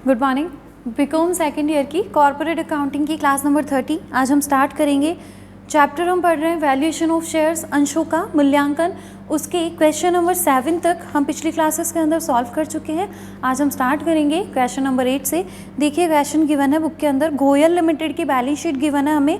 Good morning. BCom second year की corporate accounting की class number 30 आज हम स्टार्ट करेंगे। चैप्टर हम पढ़ रहे हैं वैल्यूएशन ऑफ शेयर्स, अंशों का मूल्यांकन। उसके क्वेश्चन नंबर 7 तक हम पिछली क्लासेस के अंदर सॉल्व कर चुके हैं। आज हम स्टार्ट करेंगे क्वेश्चन नंबर 8 से। देखिए क्वेश्चन गिवन है बुक के अंदर, गोयल लिमिटेड की बैलेंस शीट गिवन है हमें।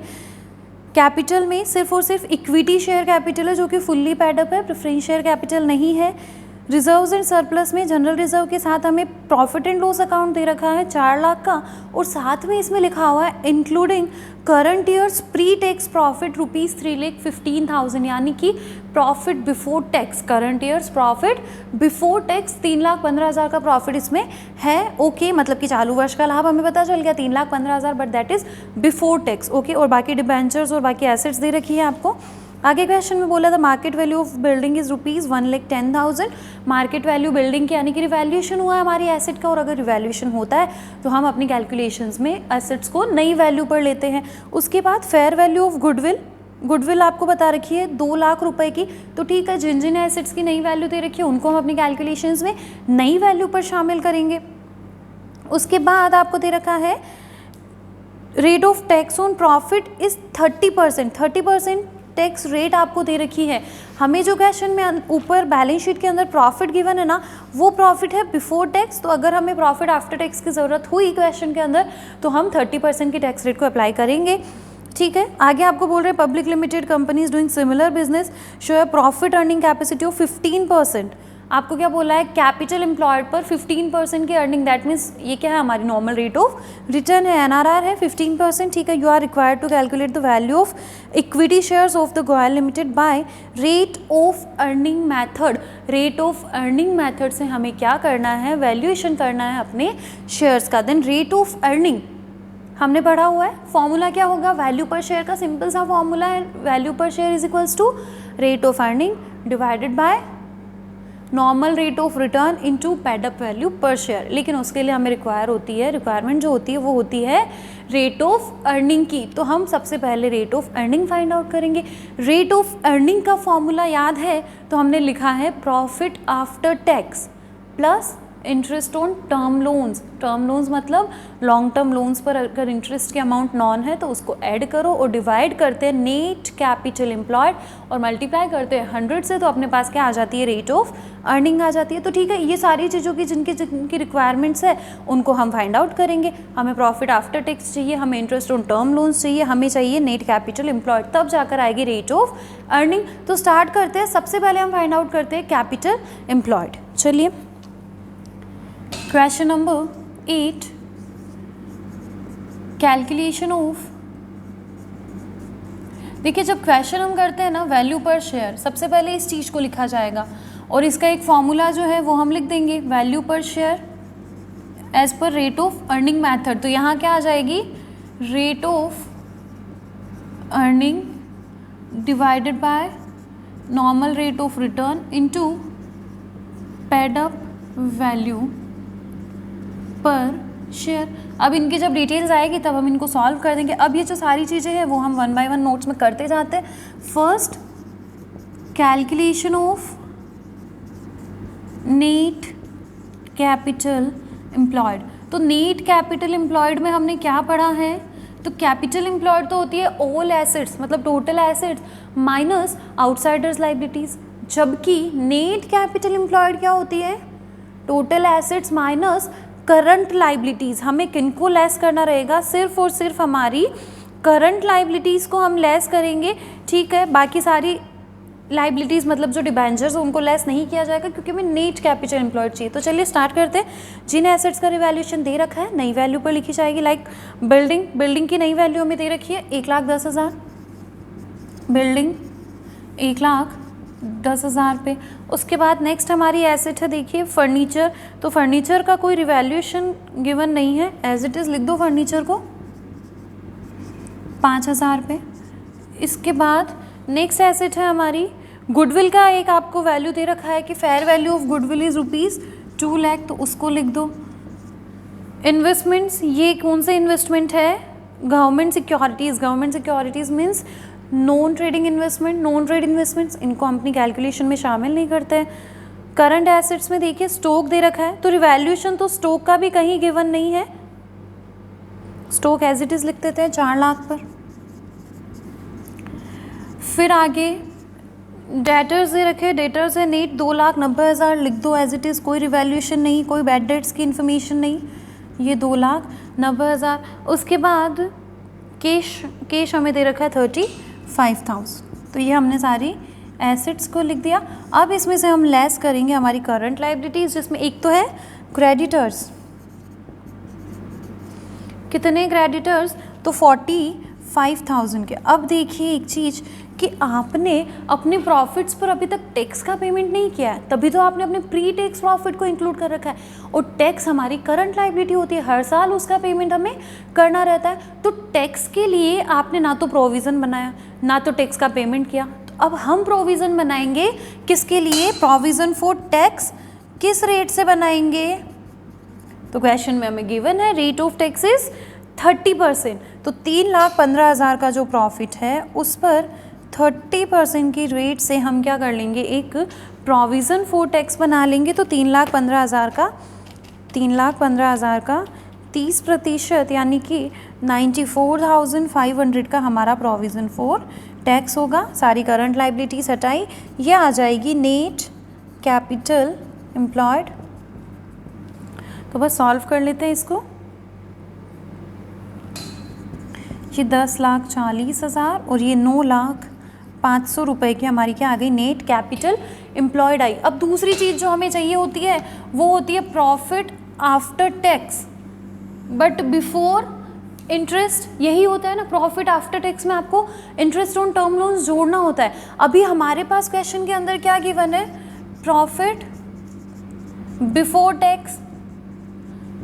कैपिटल में सिर्फ और सिर्फ इक्विटी शेयर कैपिटल है जो कि फुल्ली पैडअप है, प्रेफरेंस शेयर कैपिटल नहीं है। रिजर्व्स एंड सरप्लस में जनरल रिजर्व के साथ हमें प्रॉफिट एंड लॉस अकाउंट दे रखा है 4 लाख का, और साथ में इसमें लिखा हुआ है including current years pre tax profit ₹3,15,000, यानी कि profit before tax, current years profit before tax 3,15,000 का प्रॉफिट इसमें है। ओके, मतलब कि चालू वर्ष का लाभ हमें पता चल गया 3,15,000, but that is before tax. Okay, और बाकी डिबेंचर्स और बाकी एसेट्स दे रखी है आपको। आगे क्वेश्चन में बोला था market value of building is ₹1,10,000। Market value building की यानी कि रिवैल्यूएशन हुआ है हमारी एसेट का, और अगर रिवैल्यूएशन होता है तो हम अपनी कैलकुलेशंस में एसेट्स को नई वैल्यू पर लेते हैं। उसके बाद fair value of goodwill, goodwill आपको बता रखी है 2 लाख रुपए की, तो ठीक है, जिन जिन एसेट्स की नई वैल्यू दे रखी है उनको हम अपनी कैलकुलेशंस में नई वैल्यू पर शामिल करेंगे। उसके बाद आपको दे रखा है rate of tax on profit is 30% tax rate आपको दे रखी है। हमें जो क्वेश्चन में ऊपर बैलेंस शीट के अंदर प्रॉफिट गिवन है ना, वो प्रॉफिट है बिफोर टैक्स, तो अगर हमें प्रॉफिट आफ्टर टैक्स की ज़रूरत हुई क्वेश्चन के अंदर तो हम 30% की टैक्स रेट को अप्लाई करेंगे। ठीक है, आगे आपको बोल रहे हैं public limited companies doing similar business show है प्रॉफिट अर्निंग कैपेसिटी ऑफ 15%। आपको क्या बोला है, कैपिटल एम्प्लॉयड पर 15% की अर्निंग, दैट मीन्स ये क्या है, हमारी नॉर्मल रेट ऑफ रिटर्न है, NRR है 15%। ठीक है, you are required to calculate the value of equity shares of the Goyal limited by rate of earning method. Rate of earning method से हमें क्या करना है, वैल्यूएशन करना है अपने शेयर्स का। देन रेट ऑफ अर्निंग हमने पढ़ा हुआ है, फॉर्मूला क्या होगा, वैल्यू पर शेयर का सिंपल सा फॉर्मूला है, value per share is equals to rate of earning divided by normal rate of return into paid up value per share. लेकिन उसके लिए हमें रिक्वायरमेंट जो होती है वो होती है रेट ऑफ अर्निंग की। तो हम सबसे पहले rate of earning find out करेंगे। रेट ऑफ अर्निंग का फॉर्मूला याद है तो हमने लिखा है profit after tax plus interest on term loans. Term loans मतलब लॉन्ग टर्म लोन्स पर अगर इंटरेस्ट की अमाउंट नॉन है तो उसको ऐड करो और डिवाइड करते हैं नेट कैपिटल एम्प्लॉयड और मल्टीप्लाई करते हैं 100 से, तो अपने पास क्या आ जाती है, रेट ऑफ अर्निंग आ जाती है। तो ठीक है, ये सारी चीज़ों की जिनकी रिक्वायरमेंट्स है उनको हम फाइंड आउट करेंगे। हमें प्रॉफिट आफ्टर टैक्स चाहिए, हमें इंटरेस्ट ऑन टर्म लोन्स चाहिए, हमें चाहिए नेट कैपिटल एम्प्लॉयड, तब जाकर आएगी रेट ऑफ अर्निंग। तो स्टार्ट करते हैं, सबसे पहले हम फाइंड आउट करते हैं कैपिटल एम्प्लॉयड। चलिए क्वेश्चन नंबर 8, कैलकुलेशन ऑफ। देखिए जब क्वेश्चन हम करते हैं ना वैल्यू पर शेयर, सबसे पहले इस चीज़ को लिखा जाएगा और इसका एक फॉर्मूला जो है वो हम लिख देंगे, value per share as per rate of earning method. तो यहाँ क्या आ जाएगी, rate of earning divided by normal rate of return into paid up value per share. अब इनकी जब डिटेल्स आएगी तब हम इनको सॉल्व कर देंगे। अब ये जो सारी चीज़ें हैं वो हम 1 बाय 1 नोट्स में करते जाते हैं। First, calculation of net capital employed. तो नेट कैपिटल एम्प्लॉयड में हमने क्या पढ़ा है, तो कैपिटल एम्प्लॉयड तो होती है ऑल एसेट्स, मतलब total assets minus outsiders liabilities, जबकि नेट कैपिटल एम्प्लॉयड क्या होती है, total assets minus current liabilities. हमें किनको लेस करना रहेगा, सिर्फ और सिर्फ हमारी करंट लाइबिलिटीज़ को हम लेस करेंगे। ठीक है, बाकी सारी लाइबिलिटीज़ मतलब जो डिबेंचर्स उनको लेस नहीं किया जाएगा क्योंकि हमें नेट कैपिटल एम्प्लॉयड चाहिए। तो चलिए स्टार्ट करते हैं। जिन एसेट्स का रिवैल्यूएशन दे रखा है नई वैल्यू पर लिखी जाएगी। लाइक बिल्डिंग की नई वैल्यू हमें दे रखी है 1,10,000, बिल्डिंग 1,10,000 पे। उसके बाद नेक्स्ट हमारी एसेट है, देखिए फर्नीचर। तो फर्नीचर का कोई रिवैल्यूएशन गिवन नहीं है, एज इट इज़ लिख दो फर्नीचर को 5,000 पे। इसके बाद नेक्स्ट एसेट है हमारी गुडविल का, एक आपको वैल्यू दे रखा है कि fair value of goodwill is ₹2 lakh, तो उसको लिख दो। इन्वेस्टमेंट्स, ये कौन सा इन्वेस्टमेंट है, government securities. Government securities means non trading investments, इनको हम अपनी कैलकुलेशन में शामिल नहीं करते हैं। करंट एसेट्स में देखिए स्टॉक दे रखा है, तो रिवैल्यूएशन तो स्टॉक का भी कहीं गिवन नहीं है, स्टॉक एज इट इज लिख देते हैं 4 लाख पर। फिर आगे डेटर्स दे रखे, डेटर्स है नेट 2,90,000 लिख दो एज इट इज़, कोई रिवैल्यूएशन नहीं, कोई बैड डेट्स की इन्फॉर्मेशन नहीं, ये 2,90,000। उसके बाद कैश हमें दे रखा है 35,000, तो ये हमने सारी एसेट्स को लिख दिया। अब इसमें से हम लेस करेंगे हमारी करंट लायबिलिटीज, जिसमें एक तो है क्रेडिटर्स, कितने क्रेडिटर्स, तो 45,000 के। अब देखिए एक चीज़ कि आपने अपने प्रॉफिट्स पर अभी तक टैक्स का पेमेंट नहीं किया है, तभी तो आपने अपने प्री टैक्स प्रॉफिट को इंक्लूड कर रखा है, और टैक्स हमारी करंट लायबिलिटी होती है, हर साल उसका पेमेंट हमें करना रहता है। तो टैक्स के लिए आपने ना तो प्रोविज़न बनाया, ना तो टैक्स का पेमेंट किया, तो अब हम प्रोविज़न बनाएंगे किसके लिए, प्रोविज़न फॉर टैक्स, किस रेट से बनाएंगे, तो क्वेश्चन में हमें गिवन है रेट ऑफ टैक्स इज 30%, तो 3,15,000 का जो प्रॉफिट है उस पर 30% की रेट से हम क्या कर लेंगे, एक प्रोविज़न फॉर टैक्स बना लेंगे। तो 3,15,000 का 30% यानी कि 94,500 का हमारा प्रोविज़न फॉर टैक्स होगा। सारी करंट लायबिलिटीज हटाई, ये आ जाएगी नेट कैपिटल एम्प्लॉयड। तो बस सॉल्व कर लेते हैं इसको। ये 10,40,000 और ये 9,05,000 रुपये की हमारी क्या आ गई, नेट कैपिटल एम्प्लॉयड आई। अब दूसरी चीज़ जो हमें चाहिए होती है वो होती है profit after tax but before interest. यही होता है ना, प्रॉफिट आफ्टर टैक्स में आपको इंटरेस्ट ऑन टर्म लोन्स जोड़ना होता है। अभी हमारे पास क्वेश्चन के अंदर क्या गिवन है, प्रॉफिट बिफोर टैक्स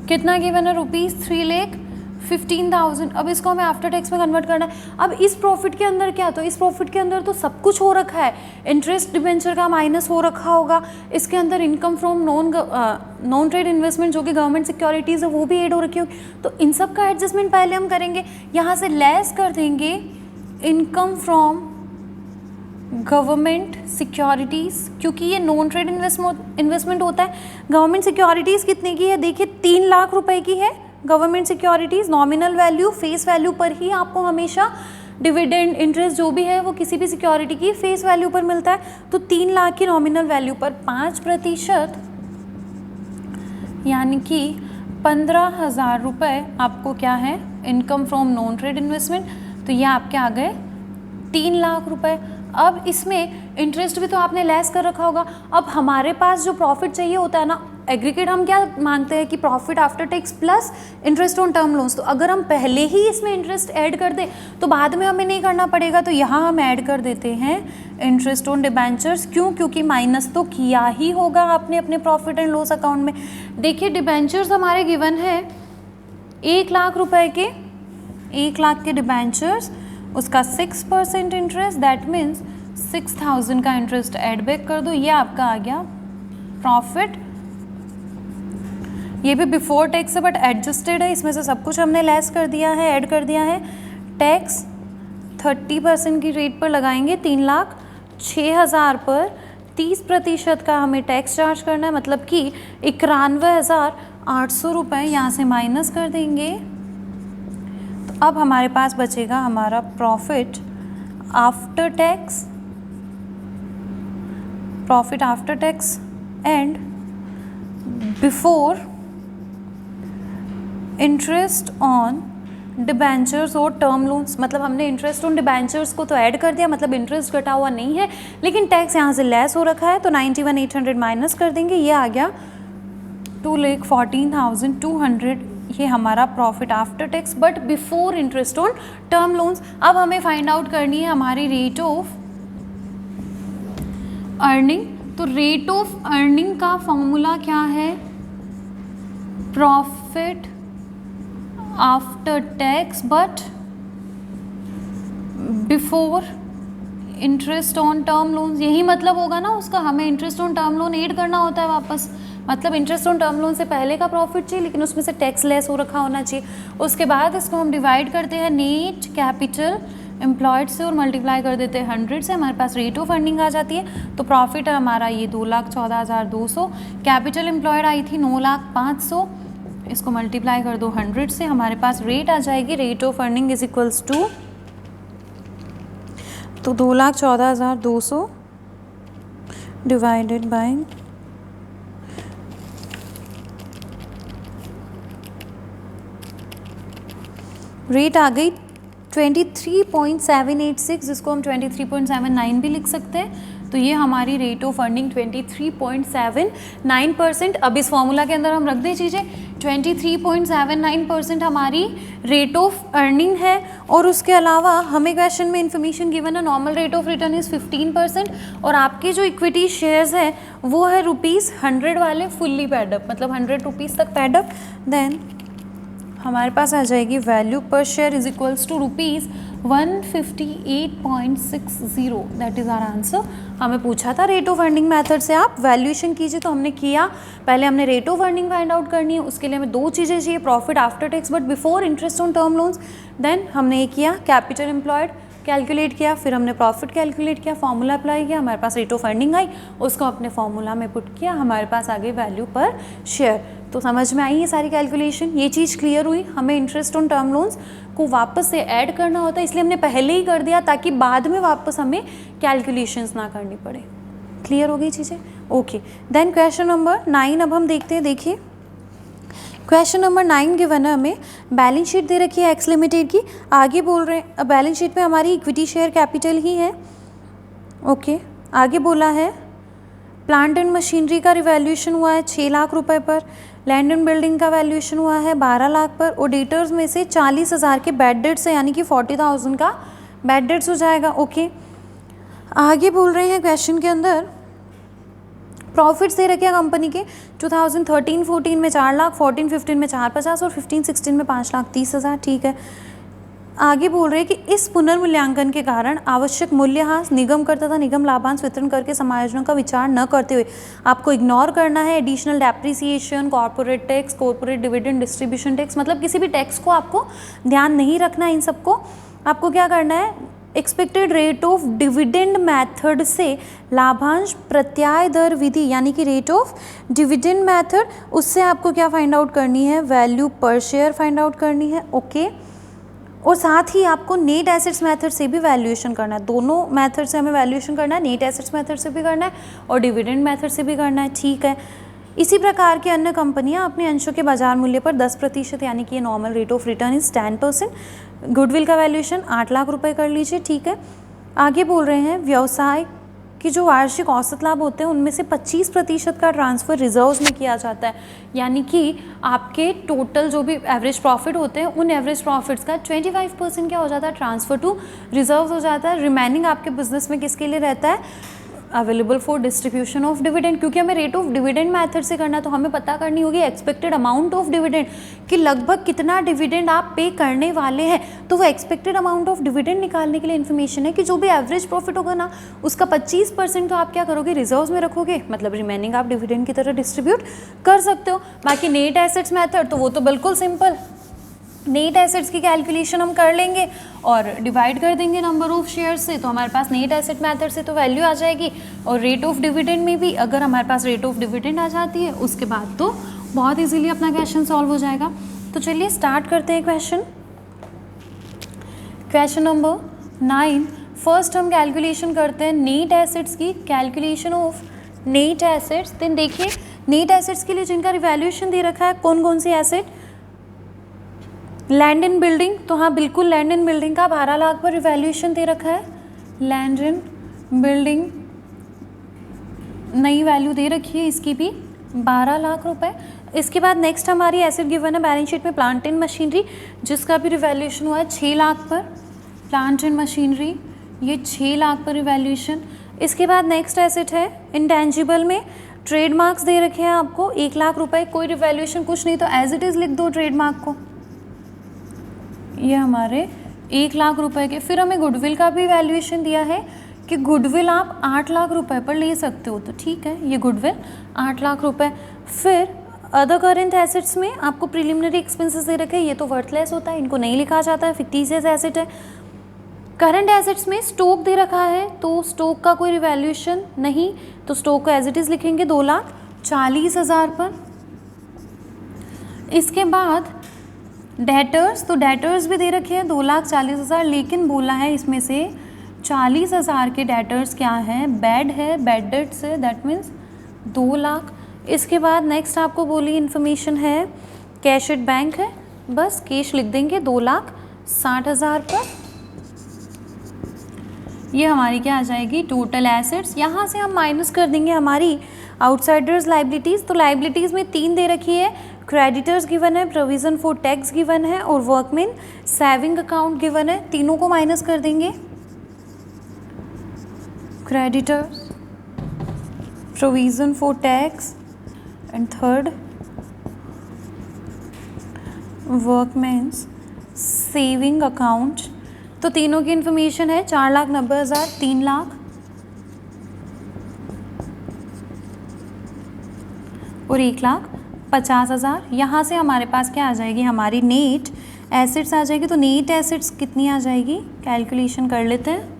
कितना गिवन है, ₹3,15,000। अब इसको हमें आफ्टर टैक्स में कन्वर्ट करना है। अब इस प्रॉफिट के अंदर क्या, तो इस प्रॉफिट के अंदर तो सब कुछ हो रखा है, इंटरेस्ट डिबेंचर का माइनस हो रखा होगा, इसके अंदर income from non trade investment जो कि गवर्नमेंट सिक्योरिटीज़ है वो भी ऐड हो रखी होगी। तो इन सब का एडजस्टमेंट पहले हम करेंगे, यहाँ से लेस कर देंगे इनकम फ्रॉम गवर्नमेंट सिक्योरिटीज़, क्योंकि ये नॉन ट्रेड इन्वेस्टमेंट होता है। गवर्नमेंट सिक्योरिटीज़ कितने की है, देखिए 3 लाख रुपए की है government securities. Nominal value face value पर ही आपको हमेशा डिविडेंड इंटरेस्ट जो भी है वो किसी भी सिक्योरिटी की फेस वैल्यू पर मिलता है। तो 3 लाख की नॉमिनल वैल्यू पर 5% यानी कि 15,000 रुपये आपको क्या है, income from non trade investment. तो ये आपके आ गए 3 लाख रुपए। अब इसमें इंटरेस्ट भी तो आपने लेस कर रखा होगा। अब हमारे पास जो प्रॉफिट चाहिए होता है ना, एग्रीगेट हम क्या मांगते हैं कि profit after tax plus interest on term loans. तो अगर हम पहले ही इसमें इंटरेस्ट ऐड कर दें तो बाद में हमें नहीं करना पड़ेगा। तो यहाँ हम ऐड कर देते हैं इंटरेस्ट ऑन डिबेंचर्स। क्यों, क्योंकि माइनस तो किया ही होगा आपने अपने प्रॉफिट एंड लॉस अकाउंट में। देखिए डिबेंचर्स हमारे गिवन है 1 लाख रुपए के, 1 लाख के डिबेंचर्स, उसका 6% इंटरेस्ट, दैट मीन्स 6,000 का इंटरेस्ट ऐड बैक कर दो, ये आपका आ गया प्रॉफिट। ये भी बिफोर टैक्स है बट एडजस्टेड है, इसमें से सब कुछ हमने लेस कर दिया है, ऐड कर दिया है। टैक्स 30% की रेट पर लगाएंगे, 3,06,000 पर 30% का हमें टैक्स चार्ज करना है, मतलब कि 91,800 रुपये यहाँ से माइनस कर देंगे। तो अब हमारे पास बचेगा हमारा profit after tax, profit after tax and before interest on debentures और टर्म लोन्स। मतलब हमने इंटरेस्ट ऑन डिबेंचर्स को तो ऐड कर दिया, मतलब इंटरेस्ट घटा हुआ नहीं है, लेकिन टैक्स यहाँ से लेस हो रखा है, तो 91,800 माइनस कर देंगे, ये आ गया 2,14,200। ये हमारा profit after tax but before interest on term loans. अब हमें फाइंड आउट करनी है हमारी रेट ऑफ अर्निंग। तो रेट ऑफ अर्निंग का फॉर्मूला क्या है, profit after tax but before interest on term loans. यही मतलब होगा ना उसका, हमें interest on term loan add करना होता है वापस, मतलब इंटरेस्ट ऑन टर्म लोन से पहले का प्रॉफिट चाहिए लेकिन उसमें से टैक्स लेस हो रखा होना चाहिए। उसके बाद इसको हम डिवाइड करते हैं नेट कैपिटल एम्प्लॉयड से और मल्टीप्लाई कर देते हैं 100 से, हमारे पास रेट ऑफ अर्निंग आ जाती है। तो प्रॉफिट है हमारा ये 2,14,200। कैपिटल एम्प्लॉयड आई थी 9,05,000, इसको मल्टीप्लाई कर दो 100 से, हमारे पास रेट आ जाएगी rate of earning is equals to, तो 2,14,200 डिवाइडेड बाय रेट आ गई 23.786, जिसको हम 23.79 भी लिख सकते हैं। तो ये हमारी रेट ऑफ अर्निंग 23.79%। अब इस फॉर्मूला के अंदर हम रख दें चीज़ें, 23.79% हमारी रेट ऑफ अर्निंग है। और उसके अलावा हमें क्वेश्चन में इन्फॉर्मेशन गिवन है normal rate of return is 15%, और आपके जो इक्विटी शेयर्स है वो है ₹100 वाले फुल्ली पैडअप, मतलब 100 रुपीज़ तक पैडअप। देन हमारे पास आ जाएगी value per share is equals to ₹158.60, that is our answer. हमें पूछा था रेट ऑफ अर्निंग मेथड से आप वैल्यूएशन कीजिए, तो हमने किया। पहले हमने rate of earning find out करनी है, उसके लिए हमें दो चीज़ें चाहिए, profit after tax but before interest on term loans. Then हमने ये किया, कैपिटल एम्प्लॉयड कैलकुलेट किया, फिर हमने प्रॉफिट कैलकुलेट किया, फॉर्मूला अप्लाई किया, हमारे पास रेट ऑफ अर्निंग आई, उसको अपने फॉर्मूला में पुट किया, हमारे पास आ गई वैल्यू पर शेयर। तो समझ में आई ये सारी कैलकुलेशन, ये चीज़ क्लियर हुई। हमें इंटरेस्ट ऑन टर्म लोन्स को वापस से ऐड करना होता है, इसलिए हमने पहले ही कर दिया ताकि बाद में वापस हमें कैलकुलेशंस ना करनी पड़े। क्लियर हो गई चीज़ें? ओके। देन क्वेश्चन नंबर 9 अब हम देखते हैं। देखिए क्वेश्चन नंबर 9 गिवन है, हमें बैलेंस शीट दे रखी है एक्स लिमिटेड की। आगे बोल रहे हैं बैलेंस शीट में हमारी इक्विटी शेयर कैपिटल ही है। ओके, आगे बोला है प्लांट एंड मशीनरी का रिवैल्यूएशन हुआ है 6 लाख रुपए पर, लैंड एंड बिल्डिंग का वैल्यूएशन हुआ है 12 लाख पर, और डेटर्स में से 40,000 के बैड डेट्स है, यानी कि 40,000 का बैड डेट्स हो जाएगा। ओके, आगे बोल रहे हैं क्वेश्चन के अंदर प्रॉफिट्स दे रखे हैं कंपनी के 2013-14 में 4 लाख, 14-15 में 450 और 15-16 में 5,30,000। ठीक है, आगे बोल रहे हैं कि इस पुनर्मूल्यांकन के कारण आवश्यक मूल्यह्रास निगम कर तथा निगम लाभांश वितरण करके समायोजनों का विचार न करते हुए आपको इग्नोर करना है additional depreciation, corporate tax, corporate dividend distribution tax, मतलब किसी भी टैक्स को आपको ध्यान नहीं रखना है। इन सबको आपको क्या करना है, expected rate of dividend method से लाभांश प्रत्याय दर विधि, यानी कि रेट ऑफ डिविडेंड मेथड, उससे आपको क्या फाइंड आउट करनी है, value per share find out करनी है। ओके, और साथ ही आपको नेट एसेट्स मेथड से भी वैल्यूएशन करना है। दोनों मेथड से हमें वैल्यूएशन करना है, नेट एसेट्स मेथड से भी करना है और डिविडेंड मेथड से भी करना है। ठीक है, इसी प्रकार की अन्य कंपनियां अपने अंशों के बाजार मूल्य पर 10%, यानी कि ये normal rate of return is 10%। Goodwill का वैल्यूएशन 8 लाख रुपए कर लीजिए। ठीक है, आगे बोल रहे हैं व्यवसाय कि जो वार्षिक औसत लाभ होते हैं उनमें से 25% का ट्रांसफ़र रिजर्व्स में किया जाता है, यानी कि आपके टोटल जो भी एवरेज प्रॉफिट होते हैं उन एवरेज प्रॉफिट्स का 25% क्या हो जाता है, ट्रांसफ़र टू रिजर्व्स हो जाता है। रिमेनिंग आपके बिजनेस में किसके लिए रहता है, available for distribution of dividend. क्योंकि हमें रेट ऑफ डिविडेंड मेथड से करना है, तो हमें पता करनी होगी एक्सपेक्टेड अमाउंट ऑफ डिविडेंड, कि लगभग कितना डिविडेंड आप पे करने वाले हैं। तो वो एक्सपेक्टेड अमाउंट ऑफ डिविडेंड निकालने के लिए इन्फॉर्मेशन है कि जो भी एवरेज प्रॉफिट होगा ना उसका 25% तो आप क्या करोगे, रिजर्व्स में रखोगे, मतलब रिमेनिंग आप डिविडेंड की तरह डिस्ट्रीब्यूट कर सकते हो। बाकी नेट एसेट्स मेथड तो वो तो बिल्कुल सिंपल, नेट एसेट्स की कैलकुलेशन हम कर लेंगे और डिवाइड कर देंगे नंबर ऑफ शेयर्स से, तो हमारे पास नेट एसेट मेथड से तो वैल्यू आ जाएगी। और रेट ऑफ डिविडेंड में भी अगर हमारे पास रेट ऑफ डिविडेंड आ जाती है उसके बाद तो बहुत इजीली अपना क्वेश्चन सॉल्व हो जाएगा। तो चलिए स्टार्ट करते हैं क्वेश्चन नंबर 9। फर्स्ट हम कैलकुलेशन करते हैं नेट एसेट्स की, calculation of net assets. Then देखिए नेट एसेट्स के लिए जिनका रिवैल्यूएशन दे रखा है, कौन कौन सी एसेट, लैंड एंड बिल्डिंग, तो हाँ बिल्कुल लैंड एंड बिल्डिंग का 12 लाख पर रिवैल्यूएशन दे रखा है। लैंड एंड बिल्डिंग नई वैल्यू दे रखी है, इसकी भी 12 लाख रुपए। इसके बाद नेक्स्ट हमारी एसेट गिवन है बैलेंस शीट में प्लांट एंड मशीनरी, जिसका भी रिवैल्यूएशन हुआ है 6 लाख पर। प्लांट एंड मशीनरी ये 6 लाख पर रिवैल्यूएशन। इसके बाद नेक्स्ट एसेट है इंटेंजिबल में ट्रेडमार्क्स दे रखे हैं आपको 1 लाख रुपए, कोई रिवैल्यूएशन कुछ नहीं तो एज इट इज़ लिख दो ट्रेडमार्क को, ये हमारे 1 लाख रुपए के। फिर हमें गुडविल का भी वैल्यूएशन दिया है कि गुडविल आप 8 लाख रुपए पर ले सकते हो, तो ठीक है ये गुडविल 8 लाख रुपए। फिर अदर करेंट एसेट्स में आपको प्रिलिमिनरी एक्सपेंसेस दे रखे हैं, ये तो वर्थलेस होता है, इनको नहीं लिखा जाता है, फिक्टिशियस एसेट है। करंट एसेट्स में स्टॉक दे रखा है तो स्टॉक का कोई रिवैल्यूएशन नहीं, तो स्टॉक को एज इट इज़ लिखेंगे 2,40,000 पर। इसके बाद डेटर्स, तो डेटर्स भी दे रखे हैं 2,40,000, लेकिन बोला है इसमें से 40,000 के डेटर्स क्या हैं, बैड है, बैड डेट्स है, दैट मीन्स 2 लाख। इसके बाद नेक्स्ट आपको बोली इन्फॉर्मेशन है कैश एट बैंक है, बस कैश लिख देंगे 2,60,000 पर। ये हमारी क्या आ जाएगी टोटल एसेट्स। यहाँ से हम माइनस कर देंगे हमारी आउटसाइडर्स लाइबिलिटीज़। तो लाइबिलिटीज़ में 3 दे रखी है, क्रेडिटर्स गिवन है, प्रोविज़न फॉर टैक्स गिवन है और वर्कमैन सेविंग अकाउंट गिवन है। तीनों को माइनस कर देंगे, creditors, provision for tax and third workman's saving account. तो तीनों की इन्फॉर्मेशन है 4,90,000, 3 लाख और 1,50,000। यहाँ से हमारे पास क्या आ जाएगी, हमारी नेट एसेट्स आ जाएगी। तो नेट एसेट्स कितनी आ जाएगी, कैलकुलेशन कर लेते हैं।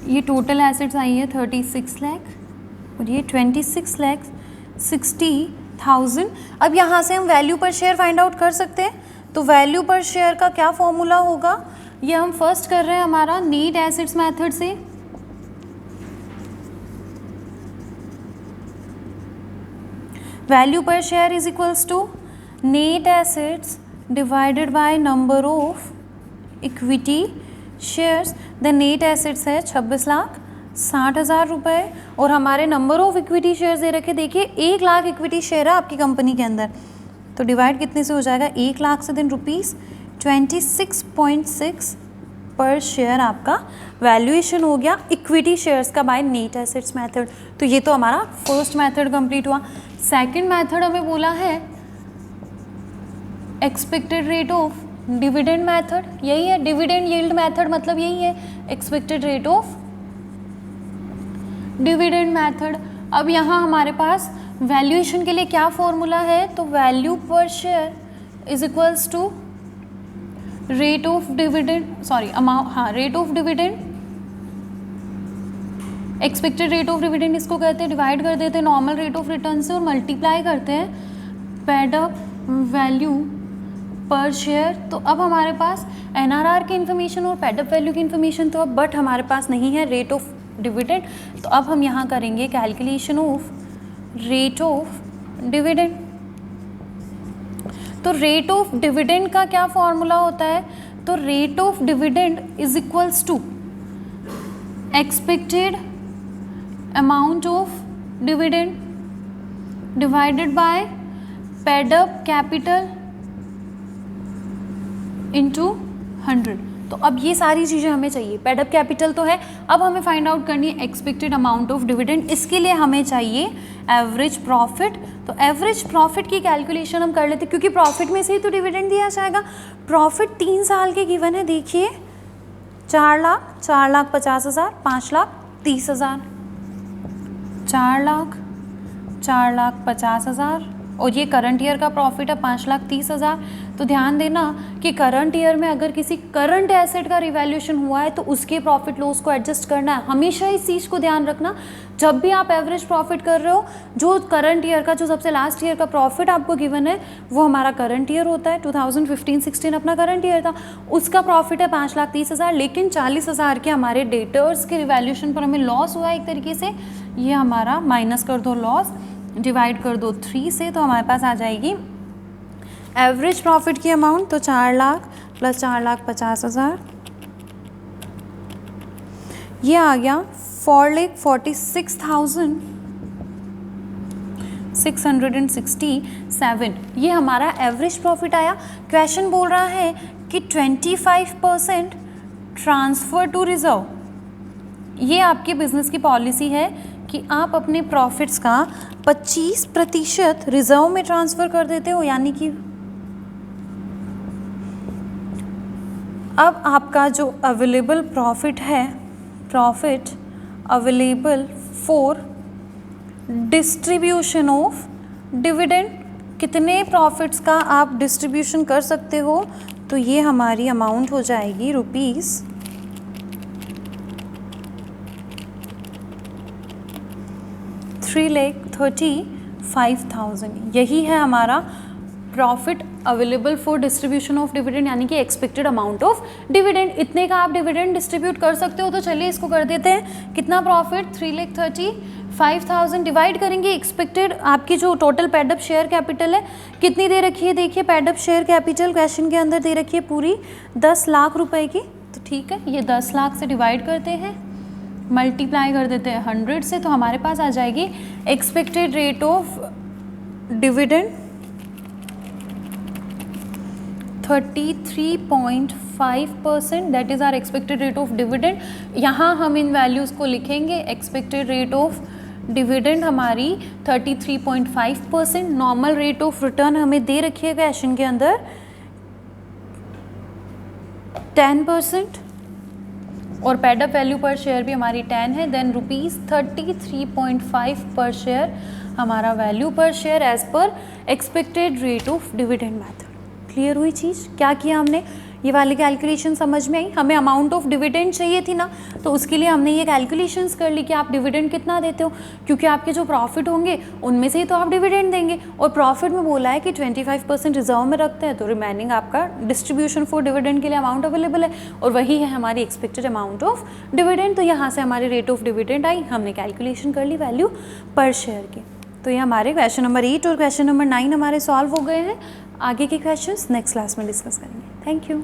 ये टोटल एसेट्स आई है 36 लाख और ये 26,60,000। अब यहाँ से हम value per share find out कर सकते हैं। तो वैल्यू पर शेयर का क्या फॉर्मूला होगा, ये हम फर्स्ट कर रहे हैं हमारा नेट एसेट्स मेथड से। Value per share is equals to net assets divided by number of equity shares. The net assets है 26,60,000 रुपये और हमारे नंबर ऑफ इक्विटी शेयर्स दे रखे, देखिए 1 लाख इक्विटी शेयर है आपकी कंपनी के अंदर। तो डिवाइड कितने से हो जाएगा, 1 लाख से, दिन ₹26.6 पर शेयर आपका वैल्यूएशन हो गया इक्विटी शेयर्स का बाय नेट एसेट्स मेथड। तो ये तो हमारा फर्स्ट मेथड कंप्लीट हुआ। सेकंड मेथड हमें बोला है expected rate of dividend method, यही है डिविडेंड यील्ड मेथड, मतलब यही है expected rate of dividend method. अब यहाँ हमारे पास वैल्यूएशन के लिए क्या फॉर्मूला है, तो value per share is equals to rate of dividend, sorry amount, हाँ rate of dividend, expected rate of dividend इसको कहते हैं, डिवाइड कर देते हैं नॉर्मल रेट ऑफ रिटर्न से और मल्टीप्लाई करते हैं paid up value per share. तो अब हमारे पास एनआरआर की इन्फॉर्मेशन और पेड अप वैल्यू की इन्फॉर्मेशन तो अब बट हमारे पास नहीं है रेट ऑफ डिविडेंड। तो अब हम यहाँ करेंगे calculation of rate of dividend. तो रेट ऑफ डिविडेंड का क्या फॉर्मूला होता है, तो rate of dividend is equals to expected amount of dividend divided by paid up capital into 100। तो अब ये सारी चीज़ें हमें चाहिए, पेड अप कैपिटल तो है, अब हमें फाइंड आउट करनी है एक्सपेक्टेड अमाउंट ऑफ डिविडेंड। इसके लिए हमें चाहिए एवरेज प्रॉफिट। तो एवरेज प्रॉफिट की कैलकुलेशन हम कर लेते हैं क्योंकि प्रॉफिट में से ही तो डिविडेंड दिया जाएगा। प्रॉफिट 3 साल के गिवन है, देखिए 4 लाख, 4,50,000, 5,30,000, 4 लाख, 4,50,000 और ये करंट ईयर का प्रॉफिट है 5,30,000। तो ध्यान देना कि करंट ईयर में अगर किसी करंट एसेट का रिवैल्यूएशन हुआ है तो उसके प्रॉफिट लॉस को एडजस्ट करना है। हमेशा इस चीज़ को ध्यान रखना, जब भी आप एवरेज प्रॉफिट कर रहे हो, जो करंट ईयर का, जो सबसे लास्ट ईयर का प्रॉफिट आपको गिवन है वो हमारा करंट ईयर होता है। 2015-16 अपना करंट ईयर था, उसका प्रॉफिट है 5,30,000, लेकिन 40,000 के हमारे डेटर्स के रिवैल्यूएशन पर हमें लॉस हुआ एक तरीके से। ये हमारा माइनस कर दो लॉस, डिवाइड कर दो 3 से, तो हमारे पास आ जाएगी एवरेज प्रॉफिट की अमाउंट। तो 4 लाख प्लस 4,50,000, ये आ गया 4,46,667। ये हमारा एवरेज प्रॉफिट आया। क्वेश्चन बोल रहा है कि 25% ट्रांसफ़र टू रिजर्व। ये आपके बिजनेस की पॉलिसी है कि आप अपने प्रॉफिट्स का 25% रिजर्व में ट्रांसफ़र कर देते हो, यानी कि अब आपका जो अवेलेबल प्रॉफिट है, profit available for distribution of dividend कितने प्रॉफिट्स का आप डिस्ट्रीब्यूशन कर सकते हो, तो ये हमारी अमाउंट हो जाएगी रुपीज़ 3,35,000। यही है हमारा profit available for distribution of dividend, यानी कि एक्सपेक्टेड अमाउंट ऑफ डिविडेंड। इतने का आप डिविडेंड डिस्ट्रीब्यूट कर सकते हो। तो चलिए इसको कर देते हैं। कितना प्रॉफिट, 3,35,000 डिवाइड करेंगे एक्सपेक्टेड, आपकी जो total paid up share capital है कितनी दे रखी है, देखिए paid up share capital question के अंदर दे रखी है पूरी 10 लाख रुपए की। तो ठीक है, ये 10 लाख से डिवाइड करते हैं, मल्टीप्लाई कर देते हैं 100 से, तो हमारे पास आ जाएगी expected rate of dividend 33.5%, that is our expected rate of dividend. यहाँ हम इन वैल्यूज़ को लिखेंगे। एक्सपेक्टेड रेट ऑफ डिविडेंड हमारी 33.5%। नॉर्मल रेट ऑफ रिटर्न हमें दे रखी है क्वेश्चन के अंदर 10%, और paid up value per share भी हमारी 10 है। देन ₹33.5 पर शेयर हमारा value per share as per expected rate of dividend method. Clear हुई चीज़? क्या किया हमने, ये वाली कैलकुलेशन समझ में आई? हमें अमाउंट ऑफ डिविडेंड चाहिए थी ना, तो उसके लिए हमने ये कैलकुलेशंस कर ली कि आप डिविडेंड कितना देते हो, क्योंकि आपके जो प्रॉफिट होंगे उनमें से ही तो आप डिविडेंड देंगे। और प्रॉफिट में बोला है कि 25% रिजर्व में रखते हैं, तो रिमेनिंग आपका डिस्ट्रीब्यूशन फॉर डिविडेंड के लिए अमाउंट अवेलेबल है, और वही है हमारी एक्सपेक्टेड अमाउंट ऑफ डिविडेंड। तो यहाँ से हमारी रेट ऑफ डिविडेंड आई, हमने कैलकुलेशन कर ली वैल्यू पर शेयर की। तो ये हमारे क्वेश्चन नंबर 8 और क्वेश्चन नंबर 9 हमारे सॉल्व हो गए हैं। आगे के क्वेश्चंस नेक्स्ट क्लास में डिस्कस करेंगे। Thank you.